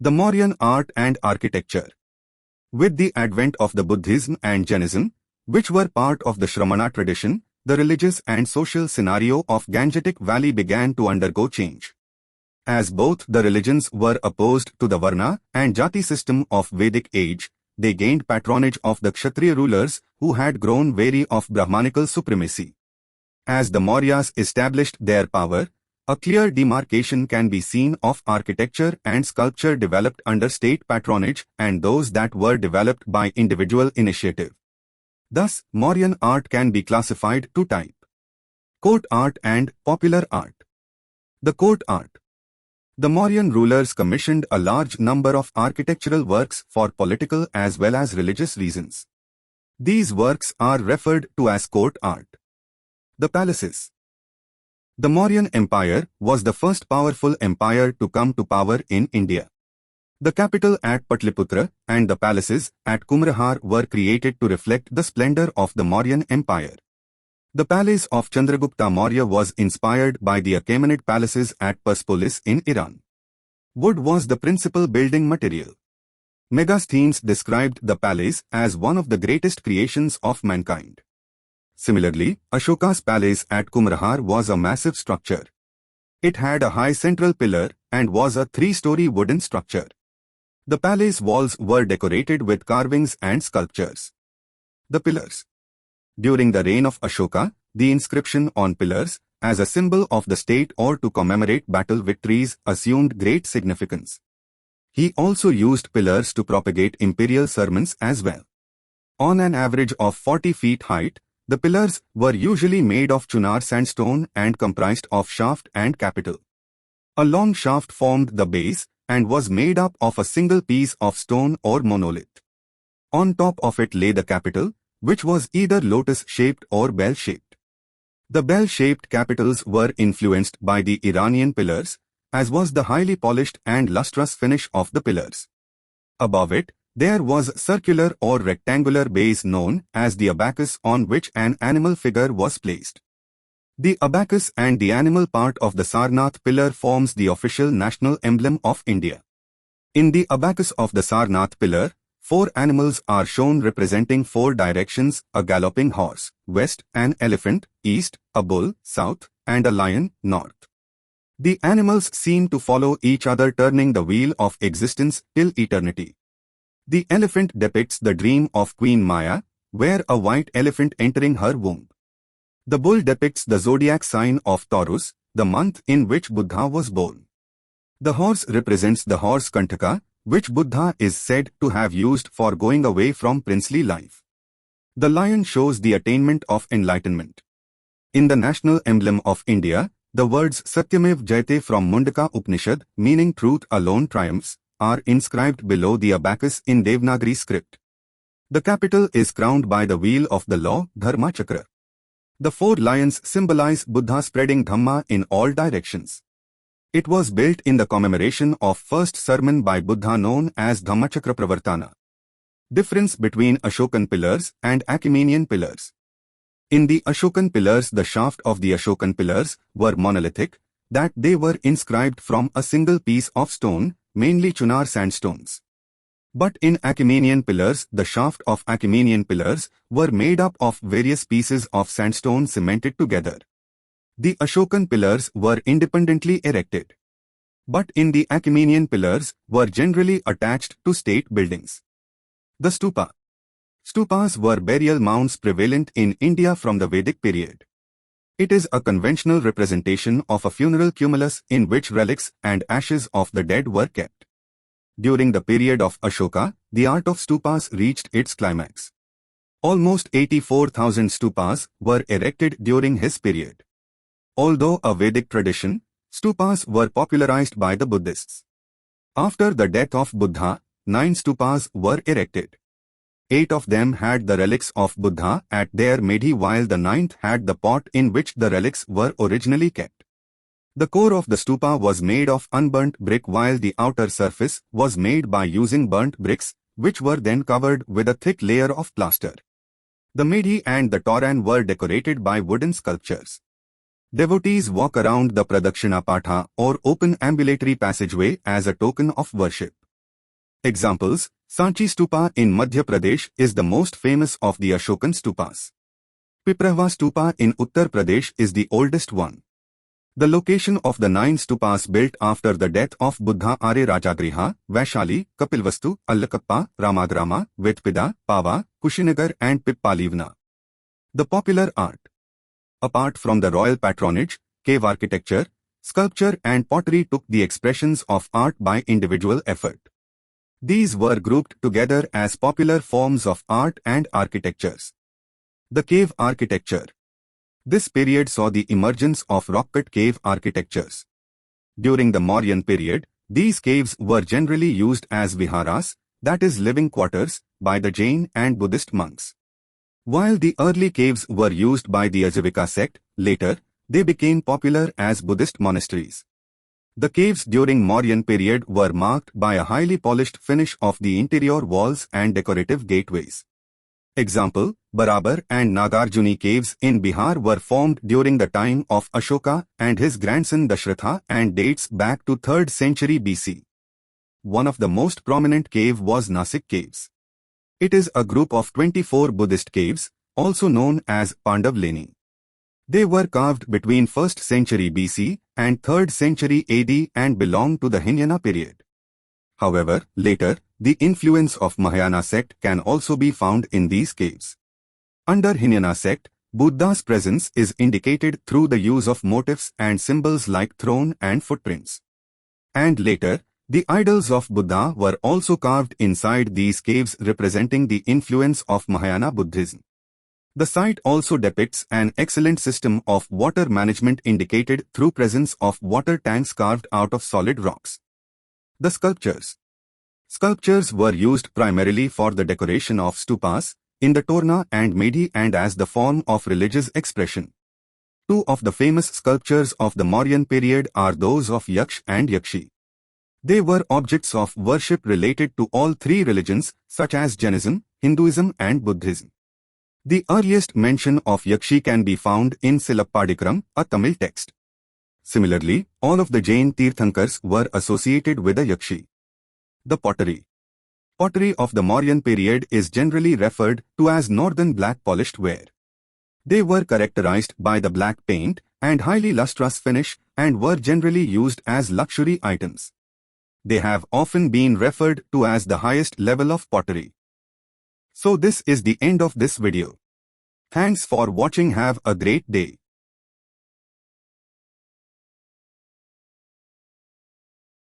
The Mauryan art and architecture. With the advent of the Buddhism and Jainism, which were part of the Shramana tradition, the religious and social scenario of Gangetic Valley began to undergo change. As both the religions were opposed to the Varna and Jati system of Vedic age, they gained patronage of the Kshatriya rulers who had grown weary of Brahmanical supremacy. As the Mauryas established their power, a clear demarcation can be seen of architecture and sculpture developed under state patronage and those that were developed by individual initiative. Thus, Mauryan art can be classified to type: court art and popular art. The court art. The Mauryan rulers commissioned a large number of architectural works for political as well as religious reasons. These works are referred to as court art. The palaces. The Mauryan Empire was the first powerful empire to come to power in India. The capital at Patliputra and the palaces at Kumrahar were created to reflect the splendor of the Mauryan Empire. The palace of Chandragupta Maurya was inspired by the Achaemenid palaces at Persepolis in Iran. Wood was the principal building material. Megasthenes described the palace as one of the greatest creations of mankind. Similarly, Ashoka's palace at Kumrahar was a massive structure. It had a high central pillar and was a three-story wooden structure. The palace walls were decorated with carvings and sculptures. The pillars. During the reign of Ashoka, the inscription on pillars, as a symbol of the state or to commemorate battle victories, assumed great significance. He also used pillars to propagate imperial sermons as well. On an average of 40 feet height, the pillars were usually made of Chunar sandstone and comprised of shaft and capital. A long shaft formed the base and was made up of a single piece of stone or monolith. On top of it lay the capital, which was either lotus-shaped or bell-shaped. The bell-shaped capitals were influenced by the Iranian pillars, as was the highly polished and lustrous finish of the pillars. Above it, there was circular or rectangular base known as the abacus on which an animal figure was placed. The abacus and the animal part of the Sarnath pillar forms the official national emblem of India. In the abacus of the Sarnath pillar, 4 animals are shown representing 4 directions: a galloping horse, west; an elephant, east; a bull, south; and a lion, north. The animals seem to follow each other, turning the wheel of existence till eternity. The elephant depicts the dream of Queen Maya, where a white elephant entering her womb. The bull depicts the zodiac sign of Taurus, the month in which Buddha was born. The horse represents the horse Kantaka, which Buddha is said to have used for going away from princely life. The lion shows the attainment of enlightenment. In the national emblem of India, the words Satyamev Jayate from Mundaka Upanishad, meaning truth alone triumphs, are inscribed below the abacus in Devanagari script. The capital is crowned by the wheel of the law, Dharma Chakra. The 4 lions symbolize Buddha spreading Dhamma in all directions. It was built in the commemoration of first sermon by Buddha known as Dhammachakra Pravartana. Difference between Ashokan pillars and Achaemenian pillars. In the Ashokan pillars, the shaft of the Ashokan pillars were monolithic, that they were inscribed from a single piece of stone, mainly Chunar sandstones. But in Achaemenian pillars, the shaft of Achaemenian pillars were made up of various pieces of sandstone cemented together. The Ashokan pillars were independently erected. But in the Achaemenian pillars were generally attached to state buildings. The stupa. Stupas were burial mounds prevalent in India from the Vedic period. It is a conventional representation of a funeral cumulus in which relics and ashes of the dead were kept. During the period of Ashoka, the art of stupas reached its climax. Almost 84,000 stupas were erected during his period. Although a Vedic tradition, stupas were popularized by the Buddhists. After the death of Buddha, 9 stupas were erected. 8 of them had the relics of Buddha at their medhi, while the 9th had the pot in which the relics were originally kept. The core of the stupa was made of unburnt brick, while the outer surface was made by using burnt bricks, which were then covered with a thick layer of plaster. The medhi and the toran were decorated by wooden sculptures. Devotees walk around the Pradakshina Patha or open ambulatory passageway as a token of worship. Examples: Sanchi Stupa in Madhya Pradesh is the most famous of the Ashokan stupas. Piprahwa Stupa in Uttar Pradesh is the oldest one. The location of the 9 stupas built after the death of Buddha are Rajagriha, Vaishali, Kapilvastu, Allakappa, Ramagrama, Vetpida, Pava, Kushinagar and Pippalivna. The popular art. Apart from the royal patronage, cave architecture, sculpture and pottery took the expressions of art by individual effort. These were grouped together as popular forms of art and architectures. The cave architecture. This period saw the emergence of rock-cut cave architectures. During the Mauryan period, these caves were generally used as viharas, that is living quarters, by the Jain and Buddhist monks. While the early caves were used by the Ajivika sect, later, they became popular as Buddhist monasteries. The caves during Mauryan period were marked by a highly polished finish of the interior walls and decorative gateways. Example: Barabar and Nagarjuni caves in Bihar were formed during the time of Ashoka and his grandson Dashratha and dates back to 3rd century BC. One of the most prominent cave was Nasik Caves. It is a group of 24 Buddhist caves, also known as Pandavleni. They were carved between 1st century BC and 3rd century AD and belong to the Hinayana period. However, later, the influence of Mahayana sect can also be found in these caves. Under Hinayana sect, Buddha's presence is indicated through the use of motifs and symbols like throne and footprints. And later, the idols of Buddha were also carved inside these caves representing the influence of Mahayana Buddhism. The site also depicts an excellent system of water management indicated through presence of water tanks carved out of solid rocks. The sculptures. Sculptures were used primarily for the decoration of stupas, in the Torna and Medi and as the form of religious expression. Two of the famous sculptures of the Mauryan period are those of Yaksh and Yakshi. They were objects of worship related to all three religions such as Jainism, Hinduism and Buddhism. The earliest mention of Yakshi can be found in Silappadikaram, a Tamil text. Similarly, all of the Jain Tirthankars were associated with a Yakshi. The pottery. Pottery of the Mauryan period is generally referred to as northern black polished ware. They were characterized by the black paint and highly lustrous finish and were generally used as luxury items. They have often been referred to as the highest level of pottery. So this is the end of this video. Thanks for watching. Have a great day.